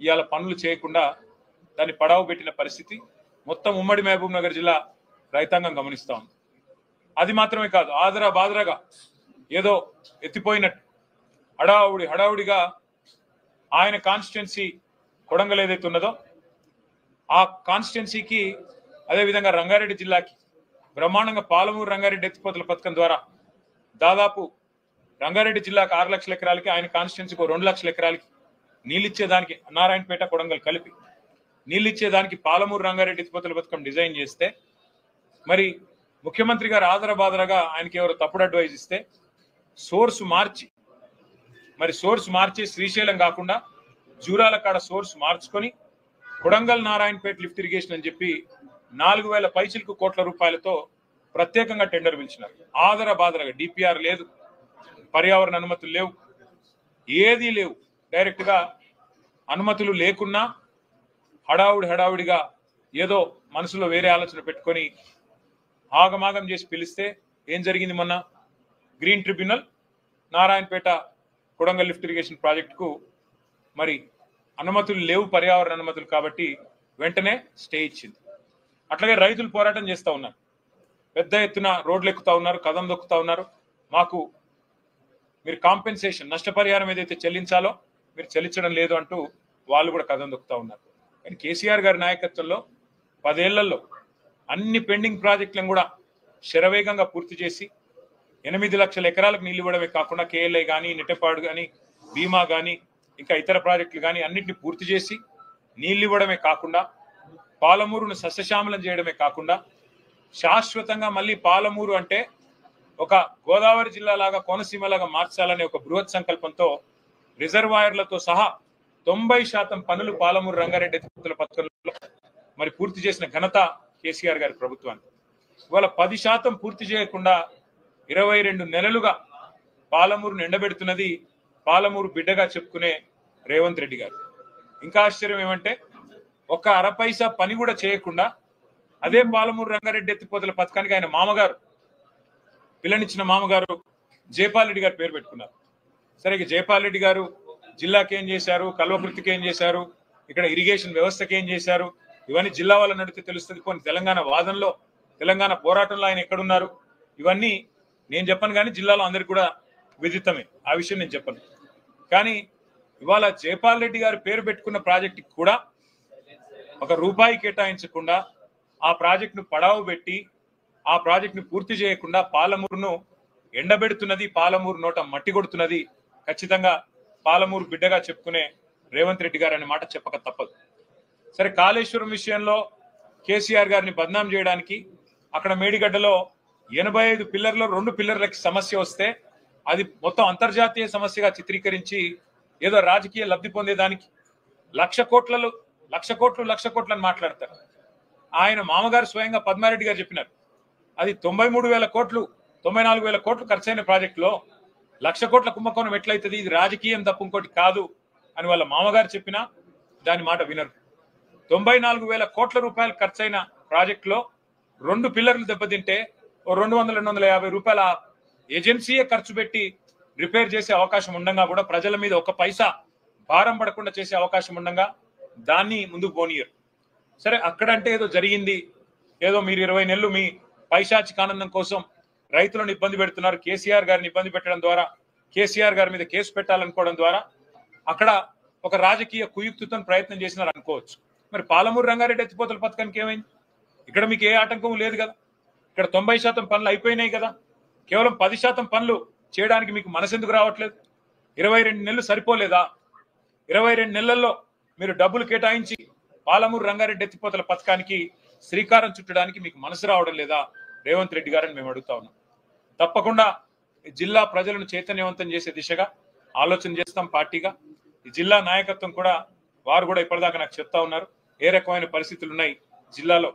ఇవాళ పనులు చేయకుండా దాన్ని పడావు పెట్టిన పరిస్థితి మొత్తం ఉమ్మడి మహబూబ్ నగర్ జిల్లా రైతాంగం గమనిస్తా ఉంది. అది మాత్రమే కాదు, ఆదరా బాదరాగా ఏదో ఎత్తిపోయినట్టు హడావుడిగా ఆయన కాన్స్టిట్యున్సీ కొడంగల్ ఏదైతే ఉన్నదో ఆ కాన్స్టిట్యున్సీకి అదేవిధంగా రంగారెడ్డి జిల్లాకి బ్రహ్మాండంగా పాలమూరు రంగారెడ్డి ఎత్తిపోతల పథకం ద్వారా దాదాపు రంగారెడ్డి జిల్లాకు 6 లక్షల ఎకరాలకి, ఆయన కాన్స్టిట్యున్సీకి 2 లక్షల ఎకరాలకి నీళ్ళిచ్చేదానికి నారాయణపేట కొడంగల్ కలిపి నీళ్ళిచ్చేదానికి పాలమూరు రంగారెడ్డి ఎత్తిపోతల పథకం డిజైన్ చేస్తే మరి ముఖ్యమంత్రి గారు ఆదరబాదరగా ఆయనకి ఎవరు తప్పుడు అడ్వైజ్ ఇస్తే సోర్స్ మార్చి శ్రీశైలం కాకుండా జూరాల కాడ సోర్స్ మార్చుకొని కొడంగల్ నారాయణపేట లిఫ్ట్ ఇరిగేషన్ అని చెప్పి 4000 పైచిలకు కోట్ల రూపాయలతో ప్రత్యేకంగా టెండర్ పిలిచినారు. ఆదరబాదరగా డిపిఆర్ లేదు, పర్యావరణ అనుమతులు లేవు, ఏదీ లేవు. డైరెక్ట్ గా అనుమతులు లేకున్నా హడావుడిగా ఏదో మనసులో వేరే ఆలోచన పెట్టుకొని ఆగమాగం చేసి పిలిస్తే ఏం జరిగింది? మొన్న green tribunal Narayanpet Kodangal lift irrigation ప్రాజెక్టుకు మరి అనుమతులు లేవు, పర్యావరణ అనుమతులు, కాబట్టి వెంటనే స్టే ఇచ్చింది. అట్లాగే రైతులు పోరాటం చేస్తూ ఉన్నారు, పెద్ద ఎత్తున రోడ్లు ఎక్కుతా ఉన్నారు, కదం దొక్కుతా ఉన్నారు. మాకు మీరు కాంపెన్సేషన్ నష్టపరిహారం ఏదైతే చెల్లించాలో మీరు చెల్లించడం లేదు అంటూ వాళ్ళు కూడా కదం దొక్కుతా ఉన్నారు. కానీ కేసీఆర్ గారి నాయకత్వంలో 10 ఏళ్లలో అన్ని పెండింగ్ ప్రాజెక్టులను కూడా శరవేగంగా పూర్తి చేసి 8 లక్షల ఎకరాలకు నీళ్లు ఇవ్వడమే కాకుండా కేఎల్ఐ కానీ, నెట్టపాడు కానీ, భీమా కానీ, ఇంకా ఇతర ప్రాజెక్టులు కానీ అన్నింటినీ పూర్తి చేసి నీళ్లు ఇవ్వడమే కాకుండా పాలమూరును సస్యశ్యామలం చేయడమే కాకుండా శాశ్వతంగా మళ్ళీ పాలమూరు అంటే ఒక గోదావరి జిల్లా లాగా, కోనసీమలాగా మార్చాలనే ఒక బృహత్ సంకల్పంతో రిజర్వాయర్లతో సహా 90% పనులు పాలమూరు రంగారెడ్డి ఎత్తిపోతల పథకంలో మరి పూర్తి చేసిన ఘనత కేసీఆర్ గారి ప్రభుత్వానికి. ఇవాళ 10% పూర్తి చేయకుండా 22 నెలలుగా పాలమూరును ఎండబెడుతున్నది పాలమూరు బిడ్డగా చెప్పుకునే రేవంత్ రెడ్డి గారు. ఇంకా ఆశ్చర్యం ఏమంటే ఒక్క అరపైసా పని కూడా చేయకుండా అదే పాలమూరు రంగారెడ్డి ఎత్తిపోతల పథకానికి ఆయన మామగారు, పిల్లనిచ్చిన మామగారు జైపాల్ రెడ్డి గారు పేరు పెట్టుకున్నారు. సరే, జైపాల్ రెడ్డి గారు జిల్లాకి ఏం చేశారు, కల్వకృతికి ఏం చేశారు, ఇక్కడ ఇరిగేషన్ వ్యవస్థకి ఏం చేశారు, ఇవన్నీ జిల్లా వాళ్ళని అడిగితే తెలుస్తుంది. కొన్ని తెలంగాణ వాదనలో, తెలంగాణ పోరాటంలో ఆయన ఎక్కడున్నారు ఇవన్నీ నేను చెప్పను, కానీ జిల్లాలో అందరికి కూడా విదితమే, ఆ విషయం నేను చెప్పను. కానీ ఇవాళ జైపాల్ రెడ్డి గారు పేరు పెట్టుకున్న ప్రాజెక్టుకి కూడా ₹1 కేటాయించకుండా ఆ ప్రాజెక్టును పడావు పెట్టి ఆ ప్రాజెక్టును పూర్తి చేయకుండా పాలమూరును ఎండబెడుతున్నది, పాలమూరు నోట మట్టి కొడుతున్నది ఖచ్చితంగా పాలమూరు బిడ్డగా చెప్పుకునే రేవంత్ రెడ్డి గారు అనే మాట చెప్పక తప్పదు. సరే, కాళేశ్వరం విషయంలో కేసీఆర్ గారిని బద్నాం చేయడానికి అక్కడ మేడిగడ్డలో 85 పిల్లర్లో 2 పిల్లర్లకి సమస్య వస్తే అది మొత్తం అంతర్జాతీయ సమస్యగా చిత్రీకరించి ఏదో రాజకీయ లబ్ధి పొందేదానికి లక్ష కోట్లు అని మాట్లాడతారు. ఆయన మామగారు స్వయంగా పద్మారెడ్డి గారు చెప్పినారు, అది 93,000 కోట్లు 94,000 కోట్లు ఖర్చైన ప్రాజెక్టులో 1,00,000 కోట్ల కుంభకోణం ఎట్లయితుంది, ఇది రాజకీయం తప్ప ఇంకోటి కాదు అని వాళ్ళ మామగారు చెప్పినా దాని మాట వినరు. 94,000 కోట్ల రూపాయలు ఖర్చైన ప్రాజెక్టులో 2 పిల్లర్లు దెబ్బతింటే 200-250 రూపాయల ఏజెన్సీయే ఖర్చు పెట్టి రిపేర్ చేసే అవకాశం ఉండగా కూడా ప్రజల మీద 1 పైసా భారం పడకుండా చేసే అవకాశం ఉండగా దాన్ని ముందుకు పోనీయరు. సరే, అక్కడంటే ఏదో జరిగింది, ఏదో మీరు 20 నెలలు మీ పైశాచిక ఆనందం కోసం రైతులను ఇబ్బంది పెడుతున్నారు, కేసీఆర్ గారిని ఇబ్బంది పెట్టడం ద్వారా, కేసీఆర్ గారి మీద కేసు పెట్టాలనుకోవడం ద్వారా అక్కడ ఒక రాజకీయ కుయుక్తితో ప్రయత్నం చేసినారు అనుకోవచ్చు. మరి పాలమూరు రంగారెడ్డి ఎత్తిపోతల పథకానికి ఏమైంది? ఇక్కడ మీకు ఏ ఆటంకం లేదు కదా, ఇక్కడ 90% పనులు అయిపోయినాయి కదా, కేవలం 10% పనులు చేయడానికి మీకు మనసెందుకు రావట్లేదు? 22 నెలలు సరిపోలేదా? 22 నెలల్లో మీరు డబ్బులు కేటాయించి పాలమూరు రంగారెడ్డి ఎత్తిపోతల పథకానికి శ్రీకారం చుట్టడానికి మీకు మనసు రావడం లేదా రేవంత్ రెడ్డి గారని మేము అడుగుతా ఉన్నాం. తప్పకుండా జిల్లా ప్రజలను చైతన్యవంతం చేసే దిశగా ఆలోచన చేస్తాం పార్టీగా. ఈ జిల్లా నాయకత్వం కూడా వారు కూడా ఇప్పటిదాకా నాకు చెప్తా ఉన్నారు ఏ రకమైన పరిస్థితులు ఉన్నాయి జిల్లాలో